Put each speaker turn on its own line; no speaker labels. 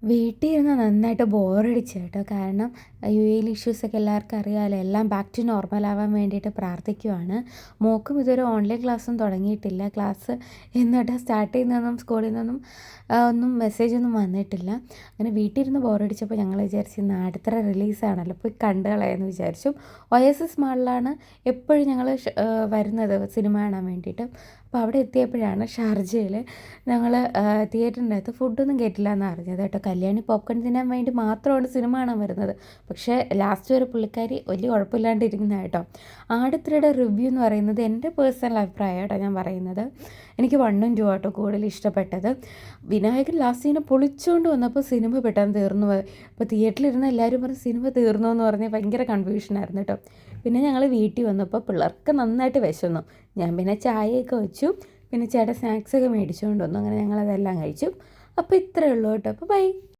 വീട്ടിൽ ഇരുന്ന് നന്നായിട്ട് ബോറടിച്ചു കേട്ടോ. കാരണം യു എയിൽ ഇഷ്യൂസൊക്കെ എല്ലാവർക്കും അറിയാമല്ലോ. എല്ലാം ബാക്ക് ടു നോർമൽ ആവാൻ വേണ്ടിയിട്ട് പ്രാർത്ഥിക്കുവാണ്. മോൾക്കും ഇതുവരെ ഓൺലൈൻ ക്ലാസ്സും തുടങ്ങിയിട്ടില്ല. ക്ലാസ് എന്നിട്ട് സ്റ്റാർട്ട് ചെയ്യുന്നതെന്നും സ്കൂളിൽ നിന്നും ഒന്നും മെസ്സേജൊന്നും വന്നിട്ടില്ല. അങ്ങനെ വീട്ടിലിരുന്ന് ബോറടിച്ചപ്പോൾ ഞങ്ങൾ വിചാരിച്ചു ഇന്ന് അടുത്ത റിലീസാണല്ലോ പോയി കണ്ടു കളയാമെന്ന് വിചാരിച്ചു. ഒയസിസ് മാളിലാണ് എപ്പോഴും ഞങ്ങൾ വരുന്നത് സിനിമ കാണാൻ വേണ്ടിയിട്ട്. അപ്പോൾ അവിടെ എത്തിയപ്പോഴാണ് ഷാർജയിൽ ഞങ്ങൾ തിയേറ്ററിൻ്റെ അകത്ത് ഫുഡൊന്നും കേട്ടില്ല എന്ന് അറിഞ്ഞത് കേട്ടോ. കല്യാണി പോപ്കോൺ തിന്നാൻ വേണ്ടി മാത്രമാണ് സിനിമ കാണാൻ വരുന്നത്. പക്ഷേ ലാസ്റ്റ് വരെ പുള്ളിക്കാരി വലിയ കുഴപ്പമില്ലാണ്ടിരിക്കുന്ന കേട്ടോ. ആട് 3യുടെ റിവ്യൂ എന്ന് പറയുന്നത് എൻ്റെ പേഴ്സണൽ അഭിപ്രായം കേട്ടോ ഞാൻ പറയുന്നത്. എനിക്ക് 1ഉം 2 കേട്ടോ കൂടുതൽ ഇഷ്ടപ്പെട്ടത്. വിനായകൻ ലാസ്റ്റ് ഇങ്ങനെ പൊളിച്ചുകൊണ്ട് വന്നപ്പോൾ സിനിമ പെട്ടെന്ന് തീർന്നു പോയി. അപ്പോൾ തിയേറ്ററിലിരുന്ന് എല്ലാവരും പറഞ്ഞ് സിനിമ തീർന്നു എന്ന് പറഞ്ഞ് ഭയങ്കര കൺഫ്യൂഷനായിരുന്നു കേട്ടോ. പിന്നെ ഞങ്ങൾ വീട്ടിൽ വന്നപ്പോൾ പിള്ളേർക്ക് നന്നായിട്ട് വിശന്നു. ഞാൻ പിന്നെ ചായയൊക്കെ വെച്ചു. പിന്നെ ചേട്ടൻ സ്നാക്സൊക്കെ മേടിച്ചുകൊണ്ട് വന്നു. അങ്ങനെ ഞങ്ങളതെല്ലാം കഴിച്ചു. അപ്പോൾ ഇത്രയേ ഉള്ളൂ കേട്ടോ. അപ്പോൾ ബൈ.